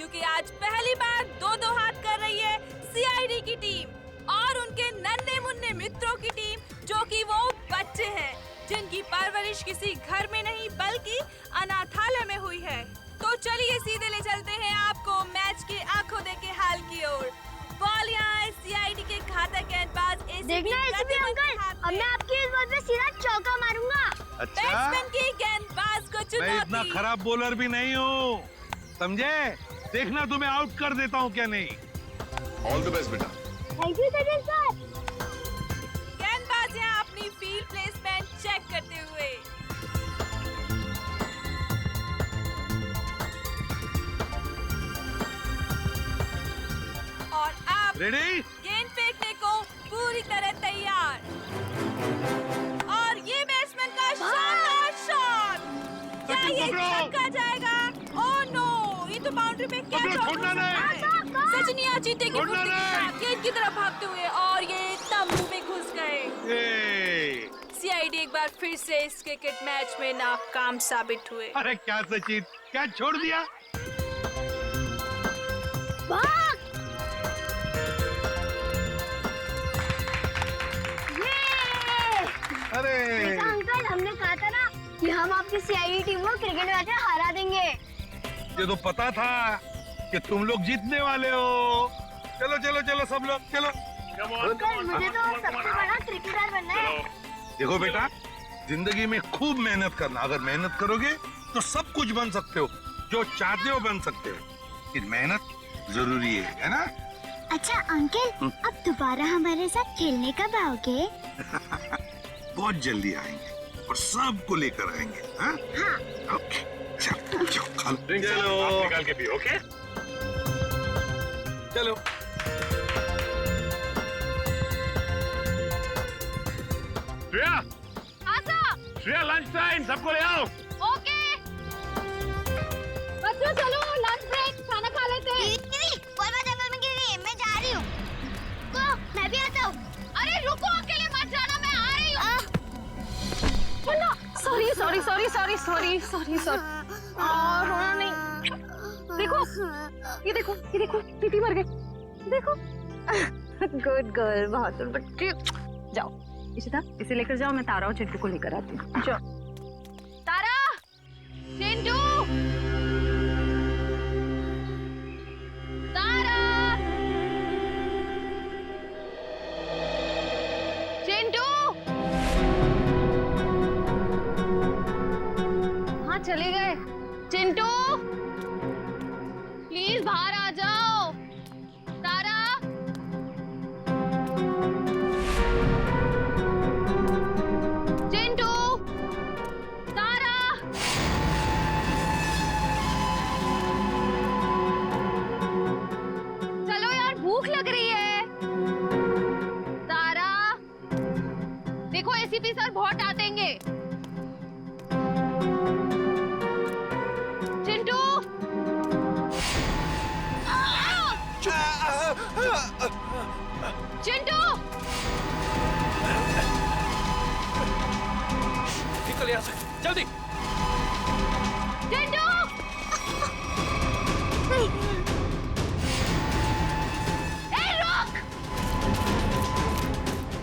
क्योंकि आज पहली बार दो हाथ कर रही है सीआईडी की टीम और उनके नन्हे मुन्ने मित्रों की टीम, जो कि वो बच्चे हैं जिनकी परवरिश किसी घर में नहीं बल्कि अनाथालय में हुई है। तो चलिए सीधे ले चलते हैं आपको मैच के आंखों देखे हाल की ओर। बॉल यहाँ है सीआईडी के घातक गेंदबाज देखना एसीपी अंकल, अब मैं आपकी इस बॉल पे सीधा चौका मारूंगा। अच्छा? बैट्समैन की गेंदबाज को चुनौती। मैं इतना खराब बॉलर भी नहीं हूँ, समझे? देखना तुम्हें आउट कर देता हूँ क्या नहीं। ऑल द बेस्ट बेटा। Thank you sir. गेंदबाज यहाँ अपनी फील्ड प्लेसमेंट चेक करते हुए। और अब रेडी? गेंद फेंकने को पूरी तरह तैयार। और ये बैट्समैन का शानदार शॉट। क्या ये छक्का जाएगा? ओह नो, ये तो बाउंड्री पे कैच हो गया। सचिन यहाँ चीते की फुर्ती के साथ गेंद की तरफ भागते हुए और ये तंबू में घुस गए। सीआईडी एक बार फिर से इस क्रिकेट मैच में नाकाम साबित हुए। अरे क्या सचिन, क्या छोड़ दिया? अरे अंकल, हमने कहा था ना कि हम आपकी सीआईडी टीम को क्रिकेट मैच में हरा देंगे। ये तो पता था कि तुम लोग जीतने वाले हो। चलो चलो चलो सब लोग चलो। अंकल, मुझे तो सबसे बड़ा क्रिकेटर बनना है। देखो बेटा, जिंदगी में खूब मेहनत करना। अगर मेहनत करोगे तो सब कुछ बन सकते हो, जो चाहते हो बन सकते हो। लेकिन मेहनत जरूरी है ना? अच्छा अंकल, अब दोबारा हमारे साथ खेलने कब आओगे? बहुत जल्दी आएंगे और सबको लेकर आएंगे। हाँ? ओके, चलो खा लो। चलो निकाल के पियो, ओके? चलो। श्रेया, श्रेया लंच टाइम, सबको ले आओ। ओके बच्चों, चलो लंच ब्रेक, खाना खा लेते हैं। जंगल में गिर गई, मैं जा रही हूँ। मैं भी आता हूँ। अरे रुको, अकेले मत जाना, मैं आ रही हूँ। सॉरी रोना नहीं। देखो, ये देखो दीदी मर गए। देखो गुड गर्ल, बहादुर बच्ची। जाओ इशिता, इसे लेकर जाओ, मैं तारा और चिंटू को लेकर आती हूँ। जाओ तारा, चिंटू, तारा, चिंटू। हाँ चले गए। चिंटू प्लीज बाहर आ जाओ। तारा, चिंटू, तारा। चलो यार, भूख लग रही है। तारा, देखो एसीपी सर बहुत डांटेंगे। चिंटू, चिंटू, निकल यहाँ से, जल्दी। चिंटू,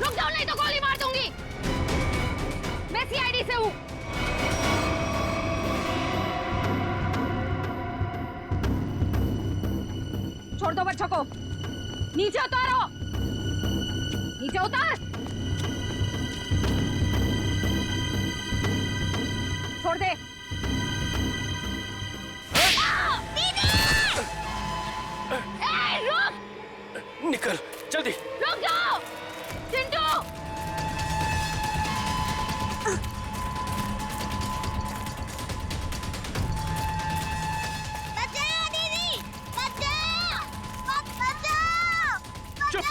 रुक जाओ, नहीं तो गोली मार दूंगी। मैं सीआईडी से हूँ। छोड़ दो बच्चों को, नीचे उतारो, नीचे उतार। छोड़ दे। रुक, निकल, जल्दी। रुक जाओ चिंटू। बचाओ दीदी, बचाओ, चुप।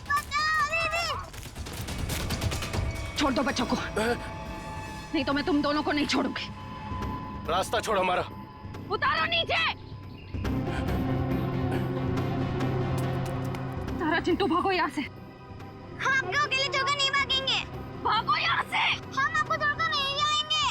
बचाओ दीदी। छोड़ दो बच्चों को, नहीं तो मैं तुम दोनों को नहीं छोड़ूंगी। रास्ता छोड़ हमारा। उतारो नीचे। तारा, चिंटू भागो यहाँ से। हम आपको अकेले छोड़कर नहीं भागेंगे। भागो यहाँ से। हम आपको छोड़कर नहीं जाएंगे।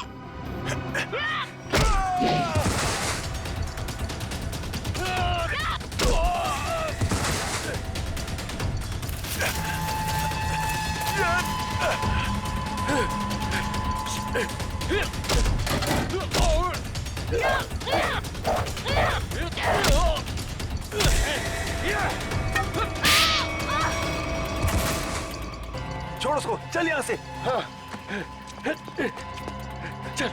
छोड़ उसको, चल यहाँ से। हाँ, चल,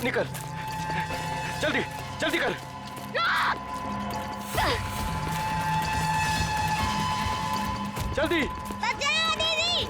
निकल, जल्दी, जल्दी कर। जल्दी। बचाओ दीदी।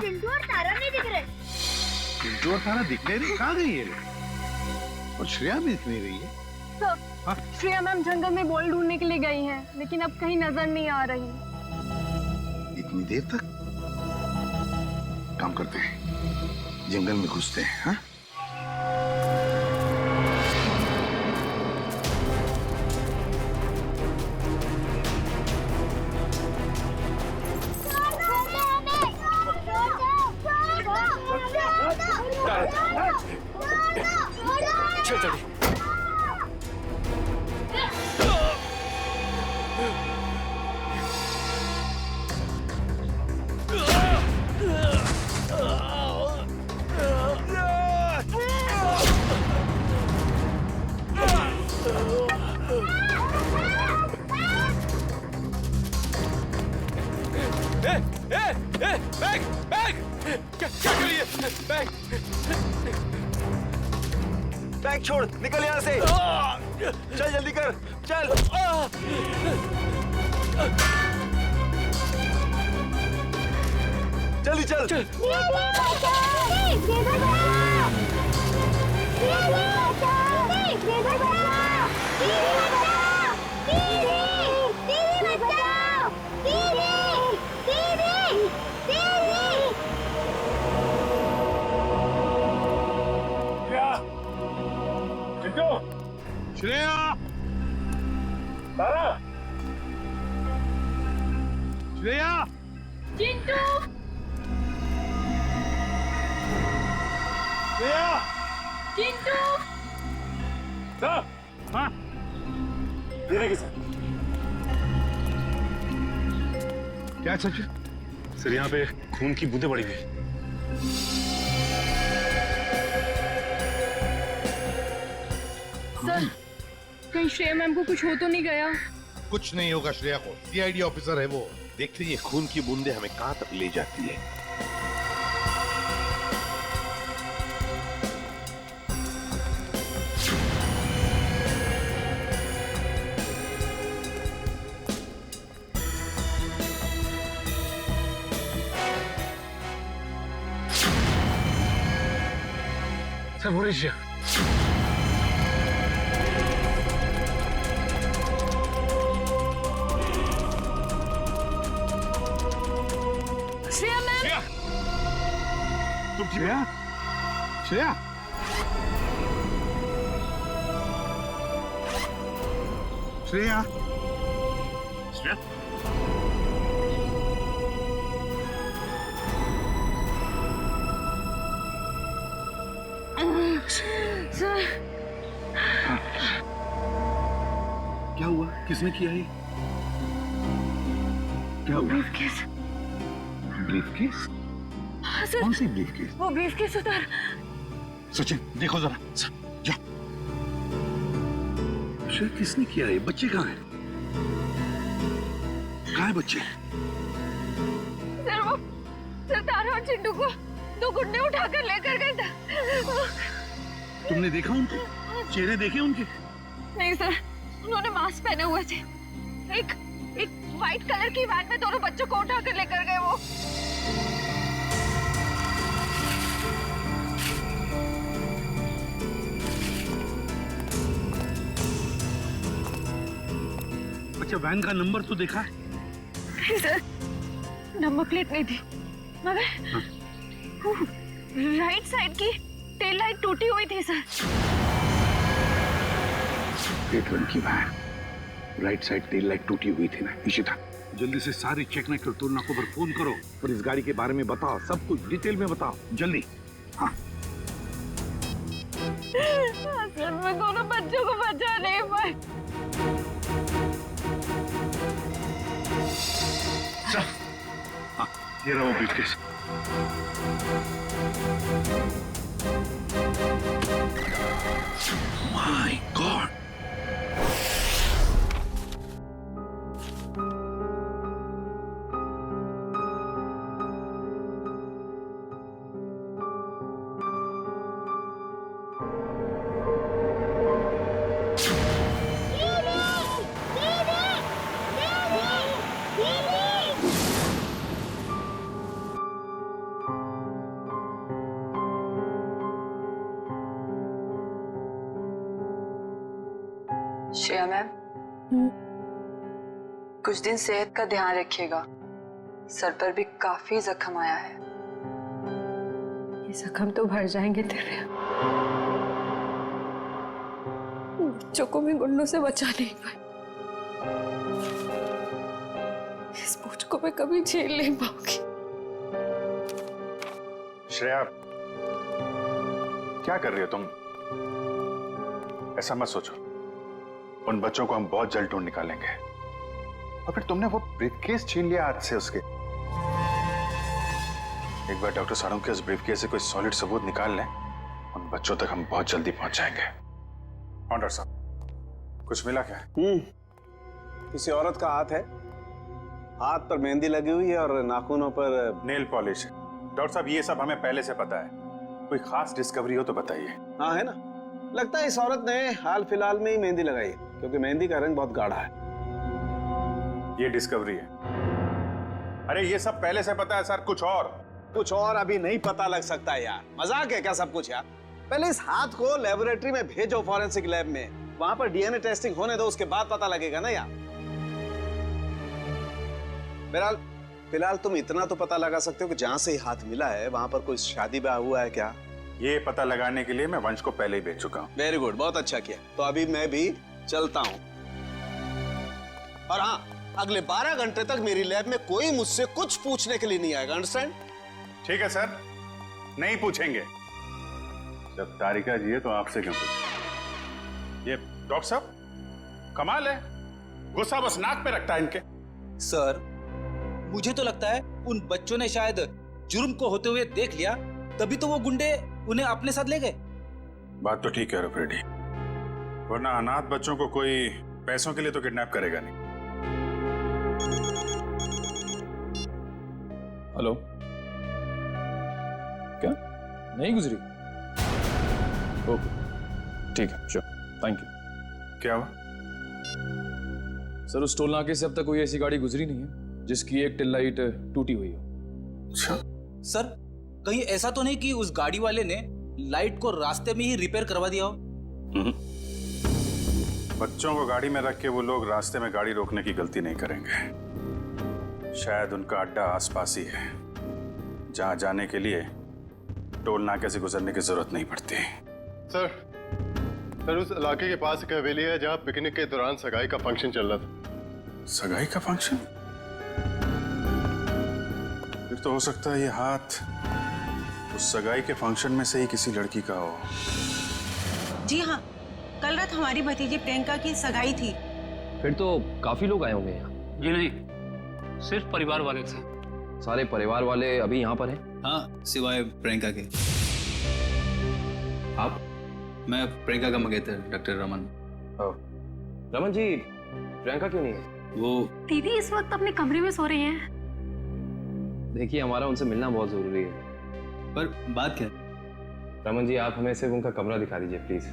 चिंटू और तारा नहीं दिख रहे। चिंटू और तारा दिख नहीं रही, कहाँ गई है? और श्रेया भी दिख नहीं रही है। तो श्रेया मैम जंगल में बॉल ढूंढने के लिए गई हैं, लेकिन अब कहीं नजर नहीं आ रही। इतनी देर तक? काम करते हैं, जंगल में घुसते हैं। हाँ? चल जल्दी। बैग बैग क्या कर रही है? बैग बैग छोड़, निकल यहाँ से। चल जल्दी कर, चल। जल्दी चल, चल। श्रेया, तारा, श्रेया, चिंटू, श्रेया, चिंटू, सर, हाँ, धीरे के साथ। क्या सच? सर यहाँ पे खून की बूंदें पड़ी हुई। सर कहीं श्रेया मैम को कुछ हो तो नहीं गया? कुछ नहीं होगा श्रेया को, सीआईडी ऑफिसर है वो। देखते ये खून की बूंदें हमें कहाँ तक ले जाती है। सर वो रही श्रेया। श्रेया, श्रेया, श्रेया, श्रेया, सर क्या हुआ? किसने किया ये? क्या हुआ? ब्रीफकेस। ब्रीफकेस? हाँ सर कौन सी ब्रीफकेस? वो ब्रीफकेस उतार। सचिन देखो जरा, जा। शेर किसने किया है? बच्चे कहाँ हैं? कहाँ है बच्चे? सर वो सर तारा और चिंटू को 2 गुंडे उठाकर लेकर गए थे। तुमने देखा उनको? चेहरे देखे उनके? नहीं सर, उन्होंने मास्क पहने हुए थे। एक व्हाइट कलर की वैन में दोनों बच्चों को उठाकर लेकर गए वो। अच्छा, वैन का नंबर तो देखा है? नहीं सर, नंबर प्लेट नहीं थी, मगर राइट साइड की टेल लाइट टूटी हुई थी सर। A1 की van, right side tail light टूटी हुई थी ना। इशिता, जल्दी से सारी चेक नाइट और टोल नाकों पर फोन करो और इस गाड़ी के बारे में बताओ, सब कुछ डिटेल में बताओ, जल्दी। हाँ। सर मैं दोनों बच्चों को बचा नहीं पाई। हाँ, ये रहा वो briefcase. My God. Shreya ma'am, कुछ दिन सेहत का ध्यान रखिएगा। सर पर भी काफी जख्म आया है। ये जख्म तो भर जाएंगे तेरे। बच्चों को मैं गुंडों से बचा नहीं पाई। इस बोझ को मैं कभी झेल नहीं पाऊंगी। श्रेया, क्या कर रही हो तुम? ऐसा मत सोचो, उन बच्चों को हम बहुत जल्द ढूंढ निकालेंगे। और फिर तुमने वो ब्रीफकेस छीन लिया हाथ से उसके। एक बार डॉक्टर सारों के उस ब्रीफकेस से कोई सॉलिड सबूत निकाल लें, उन बच्चों तक हम बहुत जल्दी पहुंच जाएंगे। हाँ डॉक्टर साहब, कुछ मिला क्या? किसी औरत का हाथ है, हाथ पर मेहंदी लगी हुई है और नाखूनों पर नेल पॉलिश। डॉक्टर साहब, ये सब हमें पहले से पता है। कोई खास डिस्कवरी हो तो बताइए। हाँ है ना, लगता है इस औरत ने हाल फिलहाल में ही मेहंदी लगाई है, क्योंकि मेहंदी का रंग बहुत गाढ़ा है। ये डिस्कवरी है? अरे ये सब पहले से पता है सर। कुछ और अभी नहीं पता लग सकता यार। मजाक है क्या सब कुछ यार? पहले इस हाथ को लेबोरेटरी में भेजो, फॉरेंसिक लैब में, वहां पर डीएनए टेस्टिंग होने दो, उसके बाद पता लगेगा ना यार। बहरहाल फिलहाल तुम इतना तो पता लगा सकते हो कि जहां से ये हाथ मिला है वहां पर कोई शादी ब्याह हुआ है क्या? ये पता लगाने के लिए मैं वंश को पहले ही भेज चुका हूँ। वेरी गुड, बहुत अच्छा किया। तो अभी मैं भी चलता हूँ। और हाँ, अगले 12 घंटे तक मेरी लैब में कोई मुझसे कुछ पूछने के लिए नहीं आएगा। अंडरस्टैंड? ठीक है सर, नहीं पूछेंगे। जब तारिका जी है तो आपसे क्यों पूछें? ये डॉक्टर साहब कमाल है, गुस्सा बस नाक पे रखता है इनके। सर, मुझे तो लगता है उन बच्चों ने शायद जुर्म को होते हुए देख लिया, तभी तो वो गुंडे उन्हें अपने साथ ले गए। बात तो ठीक है रेडी, वरना अनाथ बच्चों को कोई पैसों के लिए तो किडनैप करेगा नहीं। हेलो, क्या नहीं गुजरी? ओके ठीक है, श्योर, थैंक यू। क्या हुआ? सर, उस टोल नाके से अब तक कोई ऐसी गाड़ी गुजरी नहीं है जिसकी एक टेल लाइट टूटी हुई हो। अच्छा सर, कहीं ऐसा तो नहीं कि उस गाड़ी वाले ने लाइट को रास्ते में ही रिपेयर करवा दिया हो? बच्चों को गाड़ी में रख के वो लोग रास्ते में गाड़ी रोकने की गलती नहीं करेंगे। शायद उनका अड्डा आसपास ही है, जहां जाने के लिए टोल नाके से गुजरने की जरूरत नहीं पड़ती। सर, उस इलाके के पास एक हवेली है जहां पिकनिक के दौरान सगाई का फंक्शन चल रहा था। सगाई का फंक्शन? फिर तो हो सकता है ये हाथ उस सगाई के फंक्शन में से ही किसी लड़की का हो। जी हाँ, कल रात हमारी भतीजी प्रियंका की सगाई थी। फिर तो काफी लोग आए होंगे यहाँ। जी नहीं, सिर्फ परिवार वाले थे। सारे परिवार वाले अभी यहाँ पर हैं? हाँ, सिवाय प्रियंका के। आप? मैं प्रियंका का मंगेतर डॉक्टर रमन। रमन जी, प्रियंका क्यों नहीं है? वो दीदी इस वक्त अपने कमरे में सो रही हैं। देखिए, हमारा उनसे मिलना बहुत जरूरी है। पर बात क्या? रमन जी, आप हमें सिर्फ उनका कमरा दिखा दीजिए प्लीज।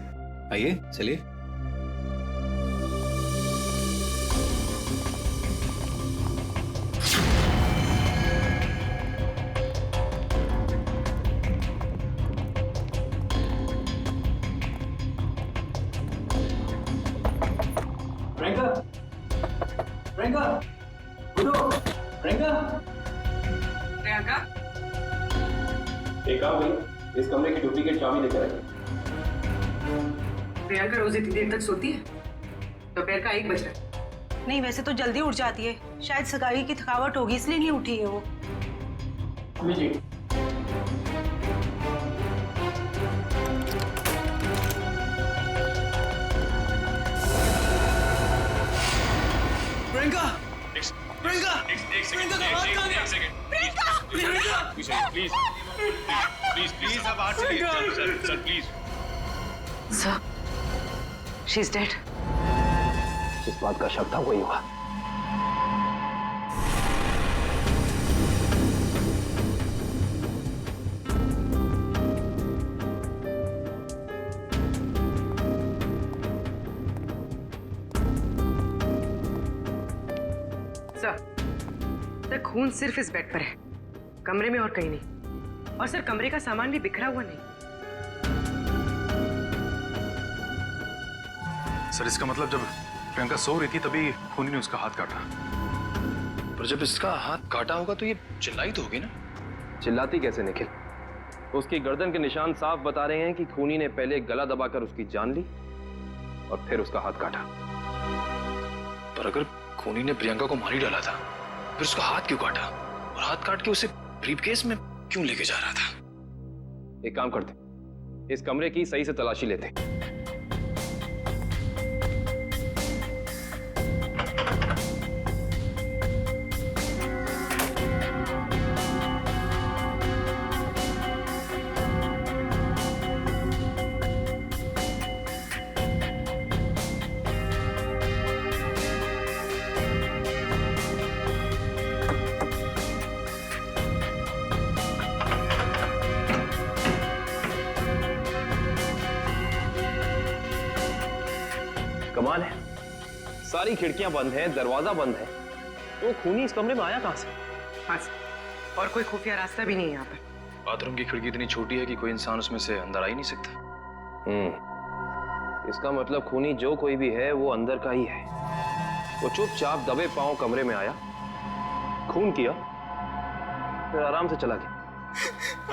आइए, चलिए। प्रियंका, प्रियंका, उठो, प्रियंका। प्रियंका, एक काम करिए, इस कमरे की डुप्लीकेट चाबी लेकर आइए। प्रियंका रोज इतनी देर तक सोती है? दोपहर का 1 बज रहा है। नहीं, वैसे तो जल्दी उठ जाती है, शायद सगाई की थकावट होगी इसलिए नहीं उठी है वो। लीजिए। प्रियंका, प्रियंका, प्रियंका का हाथ कहाँ गया? प्लीज अब बाहर चलिए sir please. Sir, she is dead. जिस बात का शक था वही हुआ। सर, खून सिर्फ इस बेड पर है, कमरे में और कहीं नहीं। और सर, कमरे का सामान भी बिखरा हुआ नहीं। सर, इसका मतलब जब प्रियंका सो रही थी तभी खूनी ने उसका हाथ काटा। पर जब इसका हाथ काटा होगा तो ये चिल्लाई तो होगी ना? चिल्लाती कैसे निखिल? उसकी गर्दन के निशान साफ बता रहे हैं कि खूनी ने पहले गला दबाकर उसकी जान ली और फिर उसका हाथ काटा। पर अगर खूनी ने प्रियंका को मार ही डाला था, फिर उसका हाथ क्यों काटा? और हाथ काट के उसे ब्रीफकेस में क्यों लेके जा रहा था? एक काम करते, इस कमरे की सही से तलाशी लेते। कमाल है, सारी खिड़कियां बंद हैं, दरवाजा बंद है, तो खूनी इस कमरे में आया कहां से? हाँ सर, और कोई खुफिया रास्ता भी नहीं है यहाँ पर। बाथरूम की खिड़की इतनी छोटी है कि कोई इंसान उसमें से अंदर आ ही नहीं सकता। इसका मतलब खूनी जो कोई भी है वो अंदर का ही है। वो चुपचाप दबे पांव कमरे में आया, खून किया, फिर आराम से चला गया।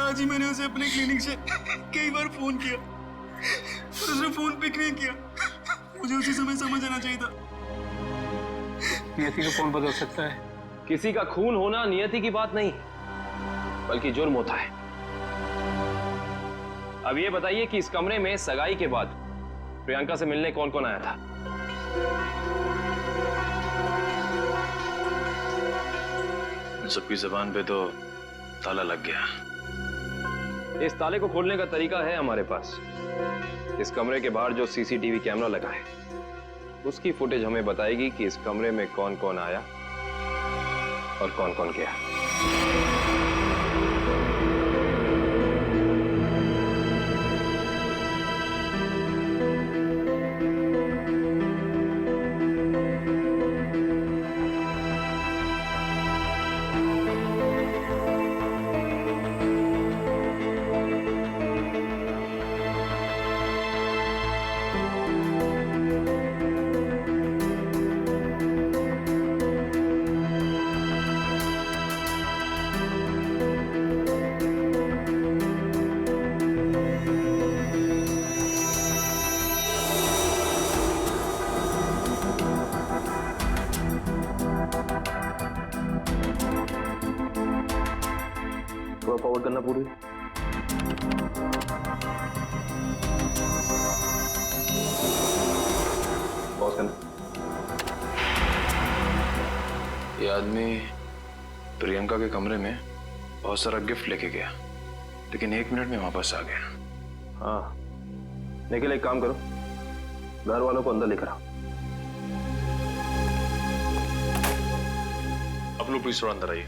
आज ही मैंने उसे अपने क्लिनिक से कई बार फोन किया, पर उसने फोन पिक नहीं किया। मुझे उसी समय समझ आना चाहिए था। नियति को कौन बदल सकता है? किसी का खून होना नियति की बात नहीं, बल्कि जुर्म होता है। अब ये बताइए कि इस कमरे में सगाई के बाद प्रियंका से मिलने कौन कौन आया था? सबकी जबान पे तो ताला लग गया। इस ताले को खोलने का तरीका है हमारे पास। इस कमरे के बाहर जो सीसीटीवी कैमरा लगा है, उसकी फुटेज हमें बताएगी कि इस कमरे में कौन कौन आया और कौन कौन गया। थोड़ा फॉरवर्ड करना पूरी। पॉज करना। ये आदमी प्रियंका के कमरे में बहुत सारा गिफ्ट लेके गया, लेकिन 1 मिनट में वापस आ गया। हाँ निखिल, एक काम करो, घर वालों को अंदर लेकर आओ। आप लोग प्लीज थोड़ा अंदर आइए।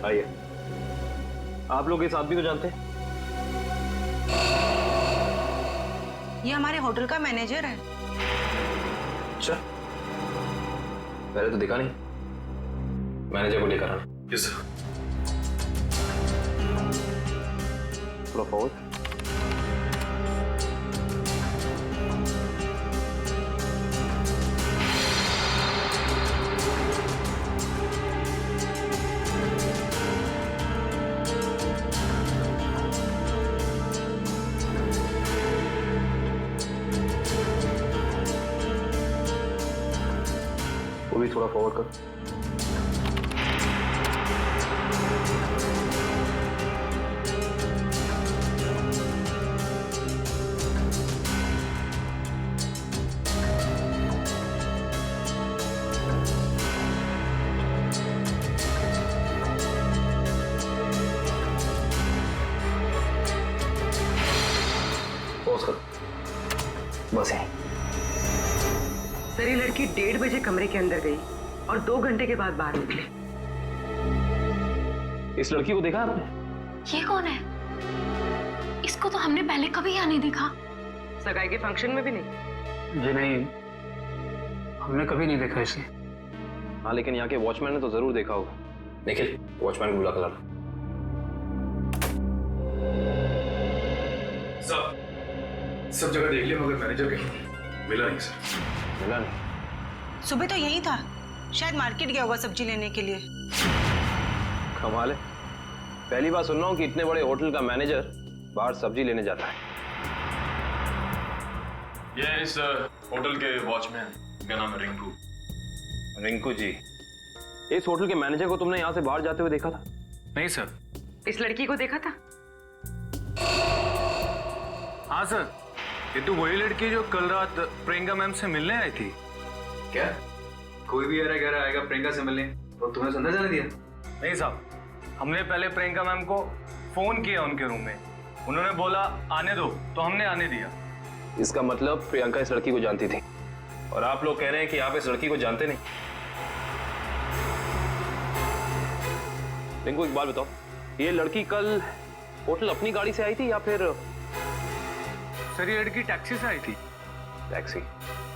आइए। आप लोग इस आदमी को जानते हैं? ये हमारे होटल का मैनेजर है। अच्छा, पहले तो दिखा नहीं। मैनेजर को लेकर आना। Yes sir. थोड़ा फॉरवर्ड। वो भी थोड़ा फॉरवर्ड कर। पॉज कर। बस है। सर, ये लड़की 1:30 बजे कमरे के अंदर गई और 2 घंटे के बाद बाहर निकली। इस लड़की को देखा आपने? ये कौन है? इसको तो हमने पहले कभी यहाँ नहीं देखा। सगाई के फंक्शन में भी नहीं? जी नहीं, हमने कभी नहीं देखा इसे। हाँ लेकिन यहाँ के वॉचमैन ने तो जरूर देखा होगा। निखिल, वॉचमैन को बुला कर लाना। सब जगह देख लिया मगर मैनेजर कहीं मिला नहीं सर। मिला नहीं? सुबह तो यही था, शायद मार्केट गया होगा सब्जी लेने के लिए। कमाल है, पहली बार सुन रहा हूँ कि इतने बड़े होटल का मैनेजर बाहर सब्जी लेने जाता है। ये इस होटल के वॉचमैन का नाम है रिंकू। रिंकू जी, इस होटल के मैनेजर को तुमने यहाँ से बाहर जाते हुए देखा था? नहीं सर। इस लड़की को देखा था? हाँ सर, ये तो वही लड़की जो कल रात प्रियंका मैम से मिलने आई थी। क्या कोई भी अरे घर आएगा प्रियंका से मिलने तो तुम्हें अंदर जाने दिया? नहीं साहब, हमने पहले प्रियंका मैम को फोन किया उनके रूम में, उन्होंने बोला आने दो, तो हमने आने दिया। इसका मतलब प्रियंका इस लड़की को जानती थी और आप लोग कह रहे हैं कि आप इस लड़की को जानते नहीं। रिंकू, एक बात बताओ, ये लड़की कल होटल अपनी गाड़ी से आई थी या फिर? सर, ये लड़की टैक्सी से आई थी। टैक्सी?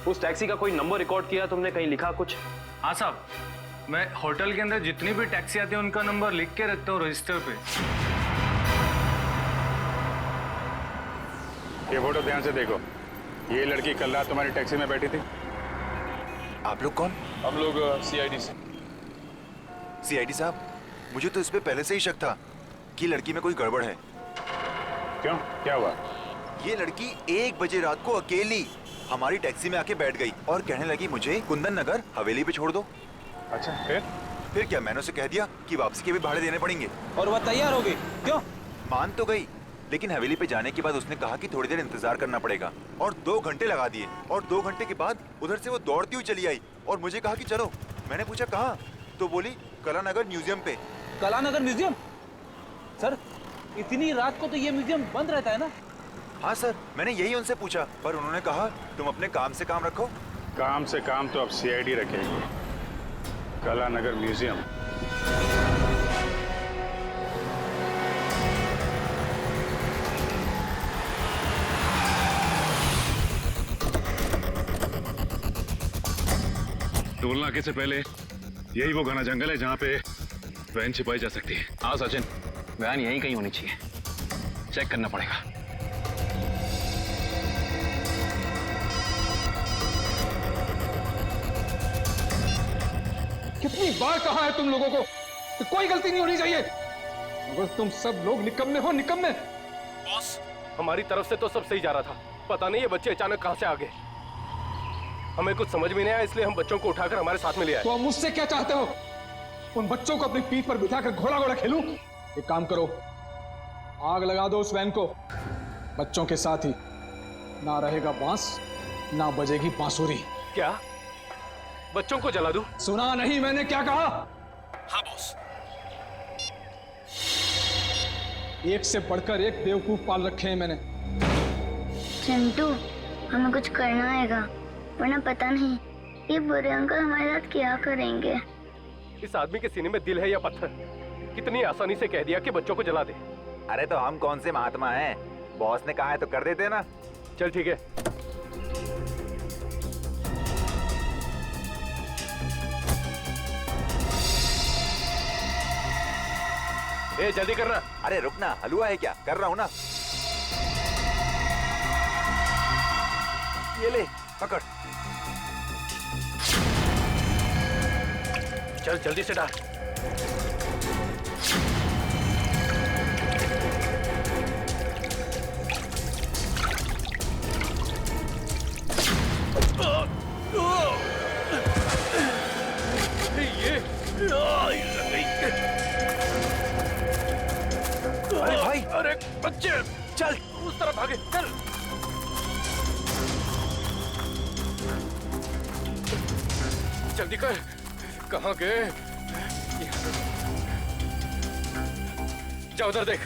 उस टैक्सी का कोई नंबर रिकॉर्ड किया तुमने, कहीं लिखा कुछ? हाँ साहब, मैं होटल के अंदर जितनी भी टैक्सी आती है उनका नंबर लिख के रखता हूँ रजिस्टर पे। ये फोटो ध्यान से देखो, ये लड़की कल रात तुम्हारी टैक्सी में बैठी थी। आप लोग कौन? हम लोग सीआईडी से। सीआईडी साहब, मुझे तो इस पे पहले से ही शक था कि लड़की में कोई गड़बड़ है। क्यों, क्या हुआ? ये लड़की 1 बजे रात को अकेली हमारी टैक्सी में आके बैठ गई और कहने लगी मुझे कुंदन नगर हवेली पे छोड़ दो। अच्छा, फिर क्या, मैंने उसे कह दिया कि वापसी के भी भाड़े देने पड़ेंगे। और वह तैयार हो गई? क्यों? मान तो गई, लेकिन हवेली पे जाने के बाद उसने कहा कि थोड़ी देर इंतजार करना पड़ेगा और 2 घंटे लगा दिए। और 2 घंटे के बाद उधर से वो दौड़ती हुई चली आई और मुझे कहा कि चलो। मैंने पूछा कहाँ, तो बोली कलानगर म्यूजियम पे। कलानगर म्यूजियम? सर, इतनी रात को तो ये म्यूजियम बंद रहता है ना? हाँ सर, मैंने यही उनसे पूछा, पर उन्होंने कहा तुम अपने काम से काम रखो। काम से काम तो अब सीआईडी रखेगी। कलानगर म्यूजियम। टोल नाके से पहले यही वो घना जंगल है जहाँ पे वैन छिपाई जा सकती है। हाँ सचिन, वैन यहीं कहीं होनी चाहिए, चेक करना पड़ेगा। कितनी बार कहा है तुम लोगों को कि कोई गलती नहीं होनी चाहिए, मगर तुम सब लोग निकम्मे हो, निकम्मे। बॉस, हमारी तरफ से तो सब सही जा रहा था, पता नहीं ये बच्चे अचानक कहां से आ गए। हमें कुछ समझ में नहीं आया, इसलिए हम बच्चों को उठाकर हमारे साथ में ले आए। तो अब मुझसे क्या चाहते हो? उन बच्चों को अपनी पीठ पर बिठाकर घोड़ा घोड़ा खेलूं? एक काम करो, आग लगा दो उस वैन को, बच्चों के साथ ही। ना रहेगा बांस, ना बजेगी बांसुरी। क्या बच्चों को जला दूं? सुना नहीं मैंने क्या कहा? हाँ बॉस। एक से बढ़कर एक बेवकूफ पाल रखे हैं मैंने। चिंटू, हमें कुछ करना आएगा, वरना पता नहीं ये बुरे अंकल हमारे साथ क्या करेंगे। इस आदमी के सीने में दिल है या पत्थर? कितनी आसानी से कह दिया कि बच्चों को जला दे। अरे तो हम कौन से महात्मा हैं? बॉस ने कहा है तो कर देते ना। चल ठीक है। ए जल्दी करना। अरे रुकना, हलवा है क्या? कर रहा हूँ ना। ये ले पकड़। चल जल्दी से डाल। अरे भाई, अरे बच्चे चल उस तरफ भागे, चल। जल्दी कर। कहाँ गए? जा उधर देख।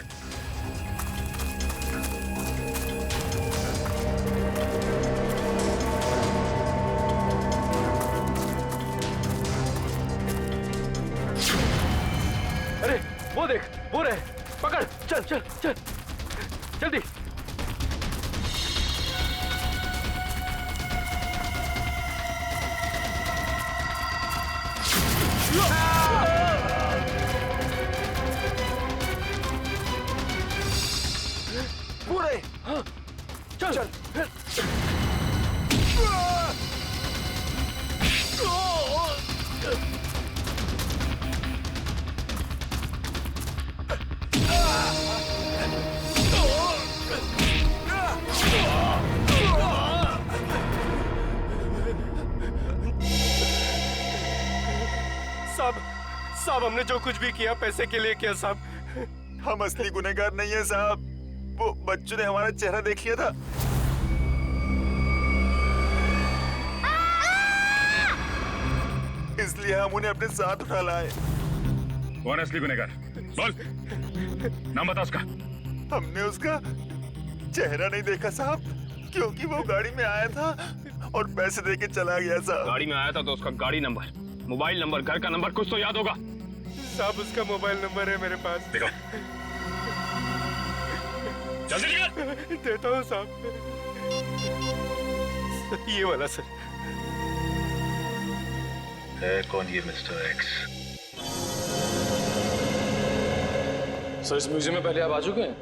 अरे वो देख, वो रहे। पकड़, चल चल चल जल्दी। पूरे हाँ, चल चल। साहब हमने जो कुछ भी किया पैसे के लिए किया साहब। हम असली गुनहगार नहीं है साहब। वो बच्चों ने हमारा चेहरा देख लिया था। इसलिए हम उन्हें अपने साथ उठा लाए। कौन है असली गुनहगार? बोल, नाम बता उसका। हमने उसका चेहरा नहीं देखा साहब, क्योंकि वो गाड़ी में आया था और पैसे देके चला गया साहब। गाड़ी में आया था तो उसका गाड़ी नंबर, मोबाइल नंबर, घर का नंबर कुछ तो याद होगा। साहब उसका मोबाइल नंबर है मेरे पास। देखो जल्दी निकल। देता हूँ साहब। ये वाला सर। है कौन ये मिस्टर एक्स? सर इस म्यूजियम में पहले आप आ चुके हैं?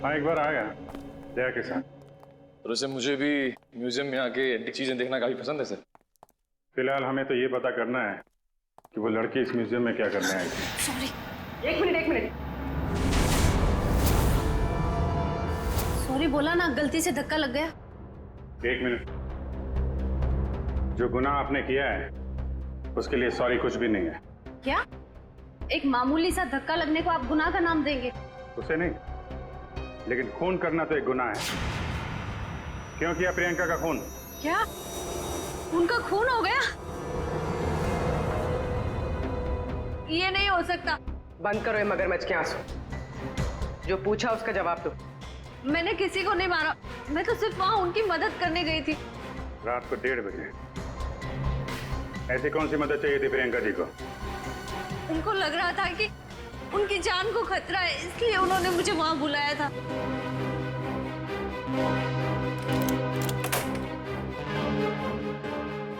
हाँ एक बार आ गया जया के साथ। और वैसे मुझे भी म्यूजियम में आके एंटीक चीजें देखना काफी पसंद है सर। फिलहाल हमें तो ये पता करना है कि वो लड़की इस म्यूजियम में क्या करने आई थी। सॉरी, एक मिनट। सॉरी बोला ना, गलती से धक्का लग गया। एक मिनट। जो गुनाह आपने किया है उसके लिए सॉरी कुछ भी नहीं है। क्या? एक मामूली सा धक्का लगने को आप गुनाह का नाम देंगे? उसे नहीं, लेकिन खून करना तो एक गुनाह है। क्यों किया प्रियंका का खून? क्या उनका खून हो गया? ये नहीं हो सकता। बंद करो ये मगरमच्छ के आंसू। जो पूछा उसका जवाब दो। मैंने किसी को नहीं मारा, मैं तो सिर्फ वहां उनकी मदद करने गई थी। रात को 1:30 बजे ऐसी कौन सी मदद चाहिए थी प्रियंका जी को? उनको लग रहा था कि उनकी जान को खतरा है, इसलिए उन्होंने मुझे वहां बुलाया था।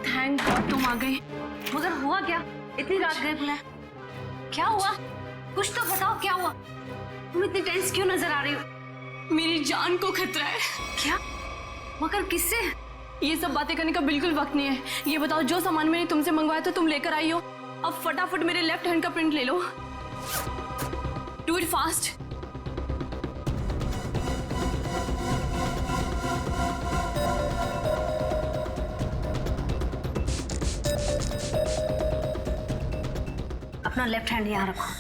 थैंक गॉड तुम आ गए। मगर हुआ क्या? इतनी रात गए बुलाया? क्या हुआ? कुछ तो बताओ, क्या हुआ? तुम इतनी टेंस क्यों नजर आ रही हो? मेरी जान को खतरा है। क्या? मगर किससे? ये सब बातें करने का बिल्कुल वक्त नहीं है। ये बताओ जो सामान मैंने तुमसे मंगवाया था तुम लेकर आई हो। अब फटाफट मेरे लेफ्ट हैंड का प्रिंट ले लो। Do it fast. अपना लेफ्ट हैंड यहाँ रखो।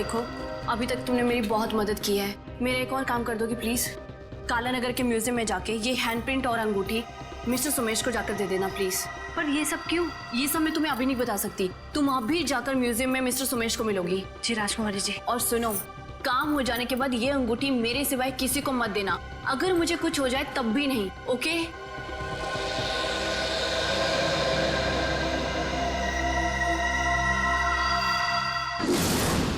देखो, अभी तक तुमने मेरी बहुत मदद की है। मेरा एक और काम कर दोगी प्लीज? काला नगर के म्यूजियम में जाके ये हैंडप्रिंट और अंगूठी मिस्टर सुमेश को जाकर दे देना प्लीज। पर ये सब क्यों? ये सब मैं तुम्हें अभी नहीं बता सकती। तुम अभी जाकर म्यूजियम में मिस्टर सुमेश को मिलोगी। जी राजकुमारी जी। और सुनो, काम हो जाने के बाद ये अंगूठी मेरे सिवाय किसी को मत देना। अगर मुझे कुछ हो जाए तब भी नहीं, ओके?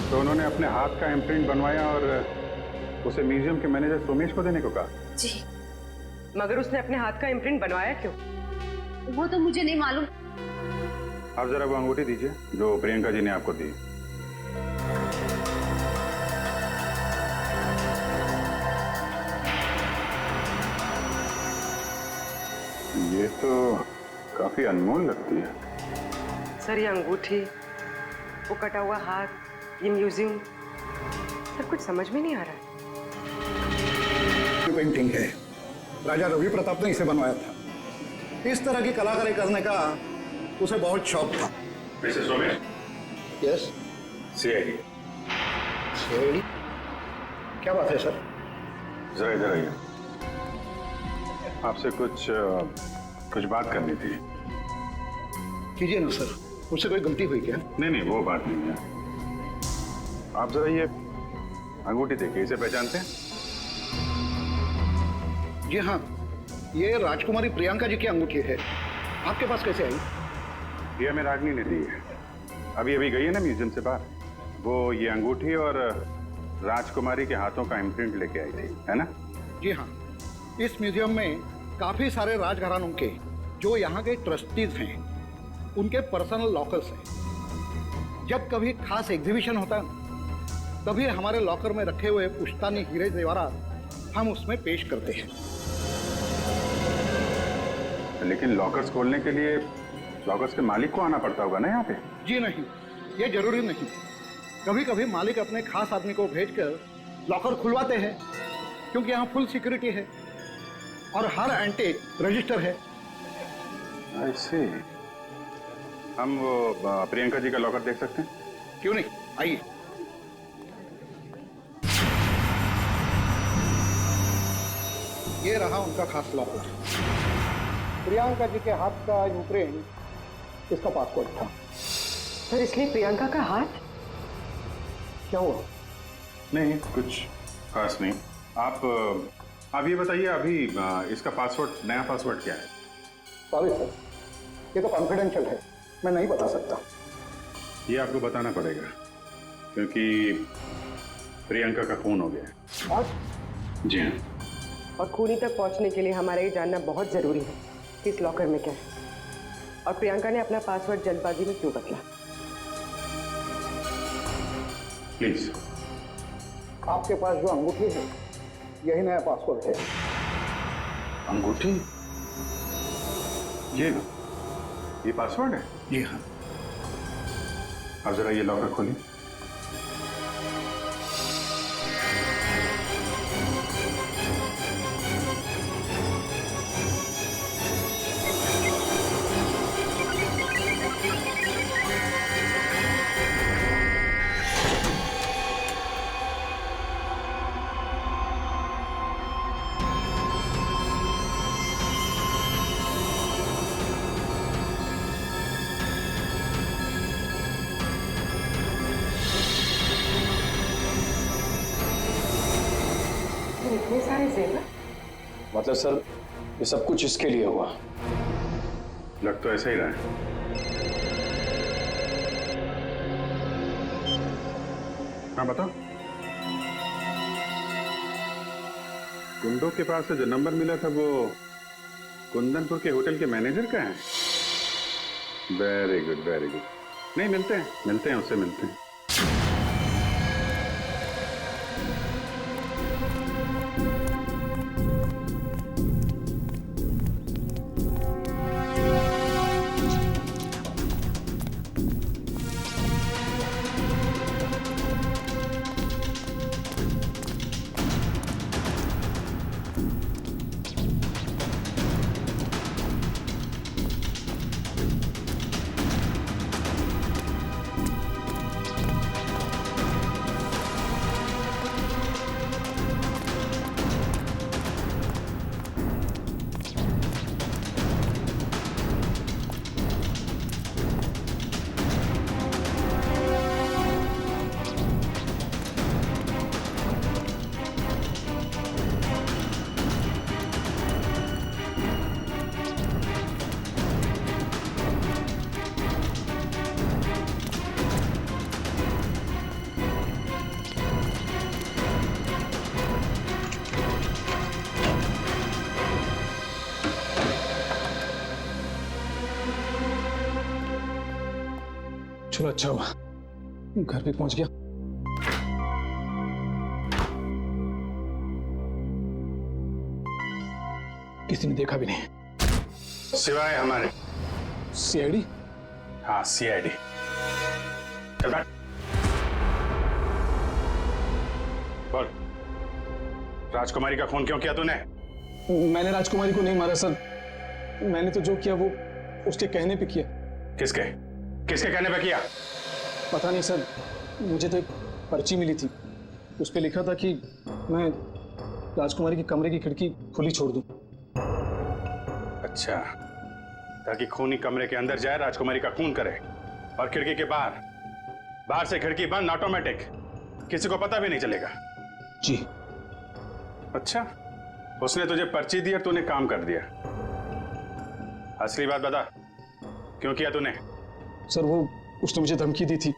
तो उन्होंने अपने हाथ का इम्प्रिंट बनवाया और उसे म्यूजियम के मैनेजर सोमेश को देने को कहा। जी। मगर उसने अपने हाथ का इम्प्रिंट बनवाया क्यों? वो तो मुझे नहीं मालूम। आप जरा वो अंगूठी दीजिए जो प्रियंका जी ने आपको दी। ये तो काफी अनमोल लगती है। सर ये अंगूठी, वो कटा हुआ हाथ, ये म्यूजियम, सब कुछ समझ में नहीं आ रहा है। पेंटिंग है, राजा रवि प्रताप ने इसे बनवाया था। इस तरह की कलाकारी करने का उसे बहुत शौक था। Mister Somesh. Yes. CID. CID? क्या बात है सर? जरा इधर आइए, आपसे कुछ बात करनी थी। कीजिए ना सर, मुझसे कोई गलती हुई क्या? नहीं, वो बात नहीं है। आप जरा ये अंगूठी देखिए, इसे पहचानते हैं? जी हाँ, ये राजकुमारी प्रियंका जी की अंगूठी है। आपके पास कैसे आई? ये हमें रागनी ने दी है। अभी गई है ना म्यूजियम से बाहर, वो ये अंगूठी और राजकुमारी के हाथों का इम्प्रिंट लेके आई थी, है ना? जी हाँ, इस म्यूजियम में काफी सारे राजघरानों के जो यहाँ के ट्रस्टीज हैं, उनके पर्सनल लॉकर्स हैं। जब कभी खास एग्जीबिशन होता है तभी हमारे लॉकर में रखे हुए पुश्तानी हीरे जेवरात हम उसमें पेश करते हैं। लेकिन लॉकर्स खोलने के लिए लॉकर्स के मालिक को आना पड़ता होगा ना यहाँ पे? जी नहीं, ये जरूरी नहीं। कभी कभी मालिक अपने खास आदमी को भेजकर लॉकर खुलवाते हैं, क्योंकि यहाँ फुल सिक्योरिटी है और हर एंटीक रजिस्टर है। I see। हम वो प्रियंका जी का लॉकर देख सकते हैं? क्यों नहीं, आइए। ये रहा उनका खास लॉकर। प्रियंका जी के हाथ का इम्प्रिंट इसका पासपोर्ट था। सर इसलिए प्रियंका का हाथ? क्या हुआ? नहीं, कुछ खास नहीं। आप ये बताइए, अभी इसका पासवर्ड, नया पासवर्ड क्या है? सॉरी सर, ये तो कॉन्फिडेंशियल है, मैं नहीं बता सकता। ये आपको बताना पड़ेगा, क्योंकि प्रियंका का खून हो गया है। और? जी हाँ। और खूनी तक पहुंचने के लिए हमारा ये जानना बहुत जरूरी है कि इस लॉकर में क्या है और प्रियंका ने अपना पासवर्ड जल्दबाजी में क्यों बदला। प्लीज। आपके पास जो अंगूठी है यही नया पासवर्ड है। अंगूठी? ये पासवर्ड है? जी हाँ। आप जरा ये लॉकर खोलिए। इतने सारे जेवर? मतलब सर, ये सब कुछ इसके लिए हुआ? लग तो ऐसा ही रहा है। हाँ बताओ। गुंडों के पास से जो नंबर मिला था वो कुंदनपुर के होटल के मैनेजर का है? Very good, very good. नहीं, मिलते हैं, उससे मिलते हैं। चलो अच्छा हुआ घर भी पहुंच गया। किसी ने देखा भी नहीं सिवाय हमारे सीआईडी। हाँ सीआईडी। चल बैठ। बोल, राजकुमारी का खून क्यों किया तूने? मैंने राजकुमारी को नहीं मारा सर, मैंने तो जो किया वो उसके कहने पे किया। किसके किसके कहने पे किया? पता नहीं सर, मुझे तो एक पर्ची मिली थी, उस पे लिखा था कि मैं राजकुमारी के कमरे की खिड़की खुली छोड़ दूं। अच्छा, ताकि खूनी कमरे के अंदर जाए, राजकुमारी का खून करे और खिड़की के बाहर से खिड़की बंद ऑटोमेटिक, किसी को पता भी नहीं चलेगा। जी। अच्छा, उसने तुझे पर्ची दी और तूने काम कर दिया। असली बात बता, क्यों किया तूने? सर वो उसने मुझे धमकी दी थी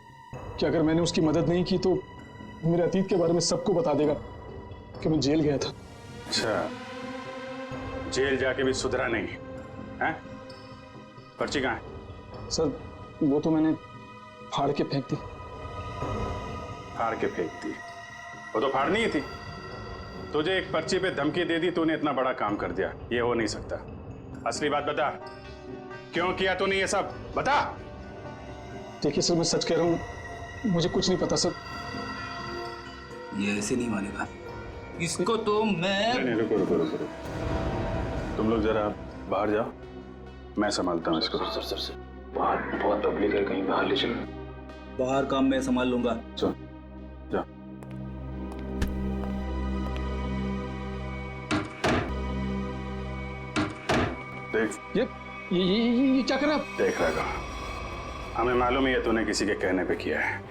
कि अगर मैंने उसकी मदद नहीं की तो मेरे अतीत के बारे में सबको बता देगा कि मैं जेल गया था। अच्छा, जेल जाके भी सुधरा नहीं है? पर्ची कहाँ है? सर वो तो मैंने फाड़ के फेंक दी। फाड़ के फेंक दी? वो तो फाड़नी ही थी। तुझे एक पर्ची पे धमकी दे दी, तूने इतना बड़ा काम कर दिया, ये हो नहीं सकता। असली बात बता, क्यों किया तूने ये सब? बता। देखिए सर, मैं सच कह रहा हूँ, मुझे कुछ नहीं पता सर। ये ऐसे नहीं मानेगा इसको तो मैं। नहीं, रुको रुको रुको, तुम लोग जरा बाहर जाओ, मैं संभालता हूँ इसको। सर बाहर बहुत पब्लिक है, कहीं बाहर ले चलो। बाहर काम मैं संभाल लूंगा। चल जा। देख ये क्या कर रहा है? देख रहा है, हमें मालूम ही है तूने किसी के कहने पे किया है,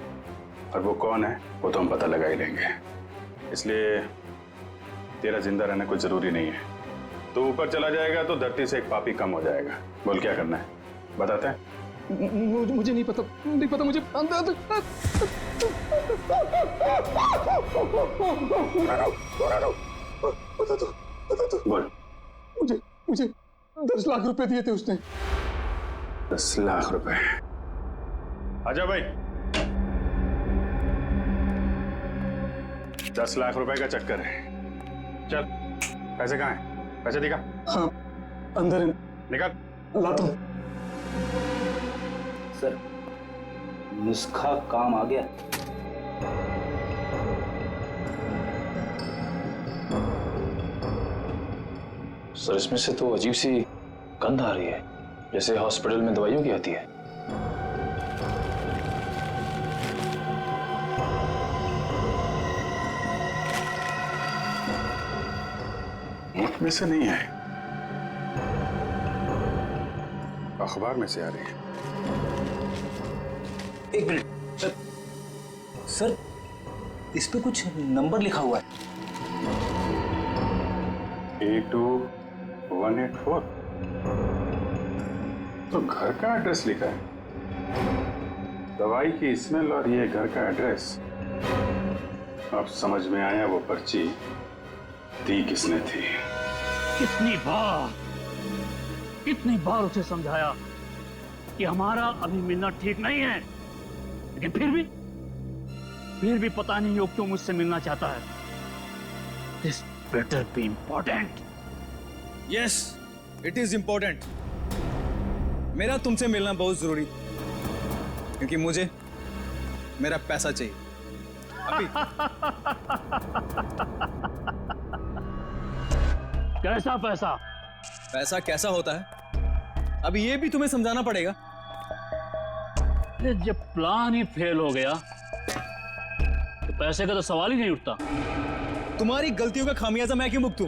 और वो कौन है वो तो हम पता लगा ही लेंगे। इसलिए तेरा जिंदा रहना कुछ जरूरी नहीं है। तो ऊपर चला जाएगा तो धरती से एक पापी कम हो जाएगा। बोल क्या करना है, बताते हैं? मुझे नहीं पता मुझे बता दो। बोल। मुझे 10 लाख रुपए दिए थे उसने। 10 लाख रुपए? आजा भाई। 10 लाख रुपए का चक्कर है। चल, पैसे कहाँ हैं? पैसे दिखा। हाँ, अंदर है। निकाल। लाता हूँ। सर, नुस्खा काम आ गया। सर इसमें से तो अजीब सी गंध आ रही है, जैसे हॉस्पिटल में दवाइयों की आती है। मुख में से नहीं है, अखबार में से आ रही है। एक मिनट सर, इस पे कुछ नंबर लिखा हुआ है। 82184। तो घर का एड्रेस लिखा है, दवाई की स्मेल और ये घर का एड्रेस। अब समझ में आया वो पर्ची दी किसने थी। कितनी बार उसे समझाया कि हमारा अभी मिलना ठीक नहीं है, लेकिन फिर भी पता नहीं वो क्यों मुझसे मिलना चाहता है। This better be important. Yes, it is important. मेरा तुमसे मिलना बहुत जरूरी, क्योंकि मुझे मेरा पैसा चाहिए अभी। कैसा पैसा? पैसा कैसा होता है अभी ये भी तुम्हें समझाना पड़ेगा। जब प्लान ही फेल हो गया तो पैसे का तो सवाल ही नहीं उठता। तुम्हारी गलतियों का खामियाजा मैं क्यों भुगतूं?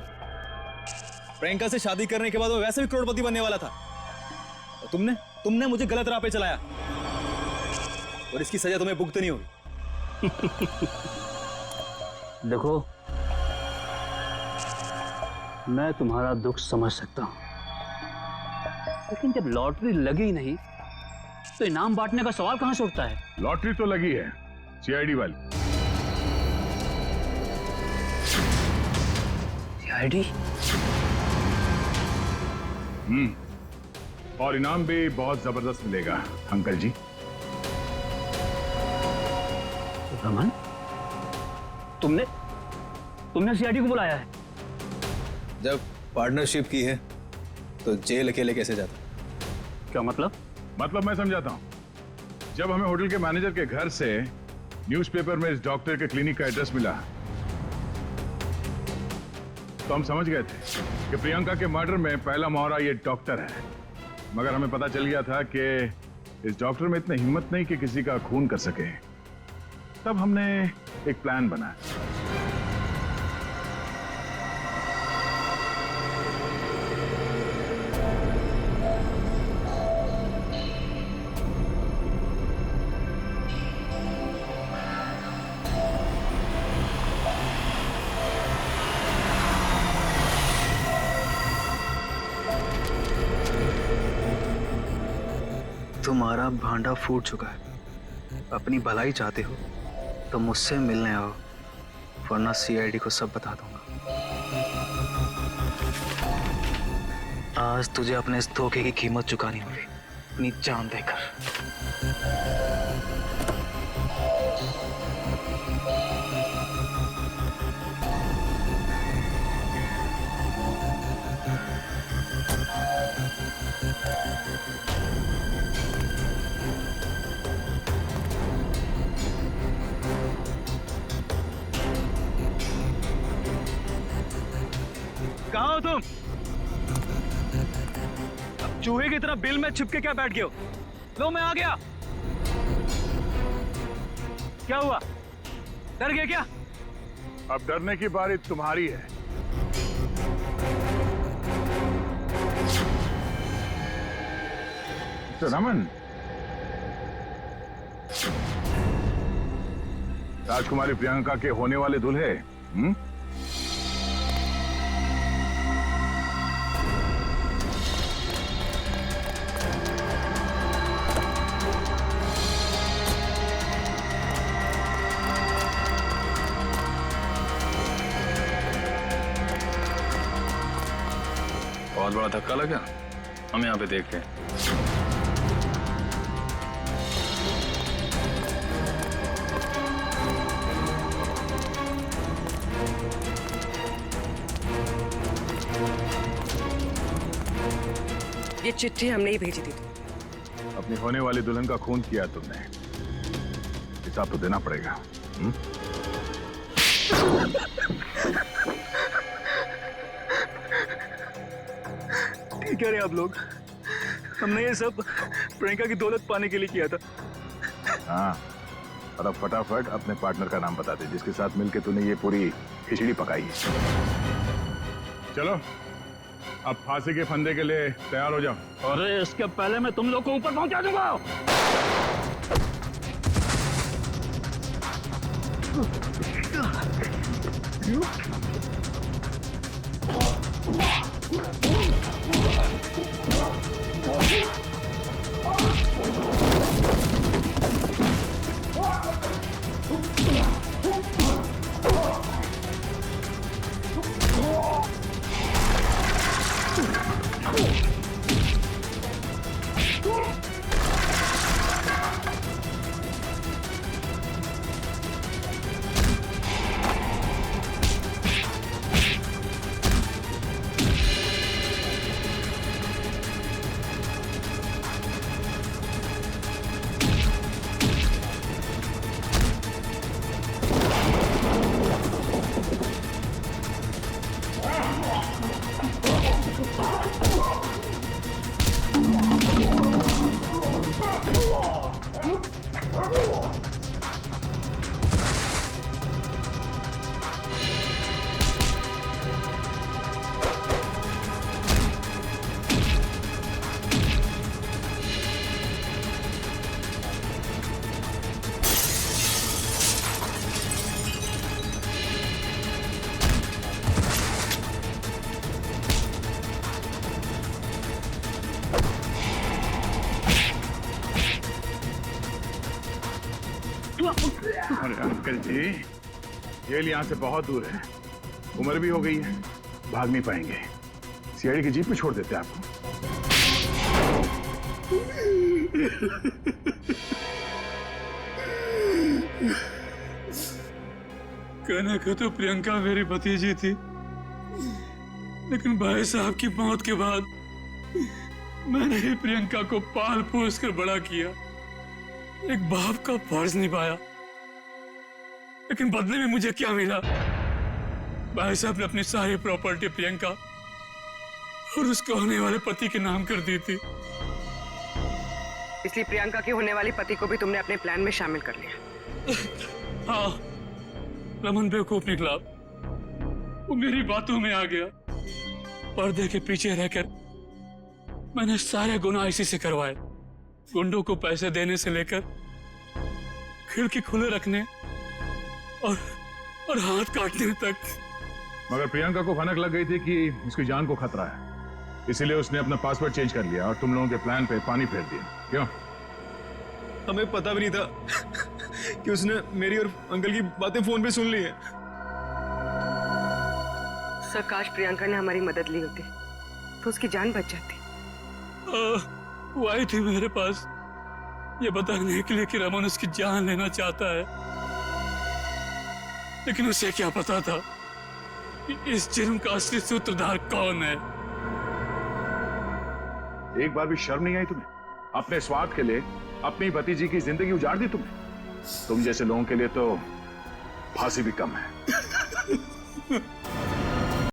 प्रियंका से शादी करने के बाद वो वैसे भी करोड़पति बनने वाला था, और तुमने मुझे गलत राह पे चलाया, और इसकी सजा तुम्हें भुगतनी होगी। देखो, मैं तुम्हारा दुख समझ सकता हूं, लेकिन जब लॉटरी लगी नहीं तो इनाम बांटने का सवाल कहां से उठता है? लॉटरी तो लगी है, सीआईडी वाली। सीआईडी? और इनाम भी बहुत जबरदस्त मिलेगा अंकल जी। रमन, तुमने सीआईडी को बुलाया है? जब पार्टनरशिप की है तो जेल अकेले कैसे जाता? क्या मतलब? मतलब मैं समझाता हूँ। जब हमें होटल के मैनेजर के घर से न्यूज़पेपर में इस डॉक्टर के क्लिनिक का एड्रेस मिला तो हम समझ गए थे कि प्रियंका के मर्डर में पहला मोहरा ये डॉक्टर है। मगर हमें पता चल गया था कि इस डॉक्टर में इतनी हिम्मत नहीं कि किसी का खून कर सके। तब हमने एक प्लान बनाया। तुम्हारा भांडा फूट चुका है। अपनी भलाई चाहते हो तो मुझसे मिलने आओ, वरना सीआईडी को सब बता दूंगा। आज तुझे अपने इस धोखे की कीमत चुकानी होगी, अपनी जान देकर। कहाँ हो तुम? अब चूहे की तरह बिल में छिपके क्या बैठ गए हो? लो मैं आ गया। क्या हुआ? डर गए क्या? अब डरने की बारी तुम्हारी है। तो रमन, राजकुमारी प्रियंका के होने वाले दूल्हे बहुत बड़ा धक्का लगा। हम यहाँ पे देख रहे हैं। ये चिट्ठी हमने ही भेजी थी। अपनी होने वाली दुल्हन का खून किया तुमने, हिसाब तो देना पड़ेगा। ठीक कह रहे आप लोग। हमने ये सब प्रियंका की दौलत पाने के लिए किया था। हाँ, और अब फटाफट अपने पार्टनर का नाम बता दे जिसके साथ मिलके तूने ये पूरी खिचड़ी पकाई है। चलो अब फांसी के फंदे के लिए तैयार हो जाओ। अरे इसके पहले मैं तुम लोग को ऊपर पहुंचा दूंगा। अरे अंकल जी, जेल यहाँ से बहुत दूर है, उम्र भी हो गई है, भाग नहीं पाएंगे। सीआईडी की जीप में छोड़ देते हैं आपको। कहने को तो प्रियंका मेरी भतीजी थी, लेकिन भाई साहब की मौत के बाद मैंने ही प्रियंका को पाल पोस कर बड़ा किया, एक बाप का फर्ज निभाया। लेकिन बदले में मुझे क्या मिला? भाई साहब ने अपनी सारी प्रॉपर्टी प्रियंका और उसके होने वाले पति के नाम कर दी थी। इसलिए प्रियंका के होने वाली पति को भी तुमने अपने प्लान में शामिल कर लिया। हाँ, रमन बेवकूफ निकला, वो मेरी बातों में आ गया। पर्दे के पीछे रहकर मैंने सारे गुनाह इसी से करवाए, गुंडों को पैसे देने से लेकर खिड़की खुले रखने और हाथ काटने तक। मगर प्रियंका को भनक लग गई थी कि उसकी जान को खतरा है, इसीलिए उसने अपना पासवर्ड चेंज कर लिया और तुम लोगों के प्लान पे पानी फेर दिया। क्यों? हमें पता भी नहीं था कि उसने मेरी और अंकल की बातें फोन पे सुन ली है। सर, काश प्रियंका ने हमारी मदद ली होती तो उसकी जान बच जाती। वो आई थी मेरे पास ये बताने के लिए कि रमन उसकी जान लेना चाहता है, लेकिन उसे क्या पता था कि इस जुर्म का असली सूत्रधार कौन है। एक बार भी शर्म नहीं आई तुम्हें? अपने स्वार्थ के लिए अपनी भतीजी की जिंदगी उजाड़ दी तुमने। तुम जैसे लोगों के लिए तो फांसी भी कम है।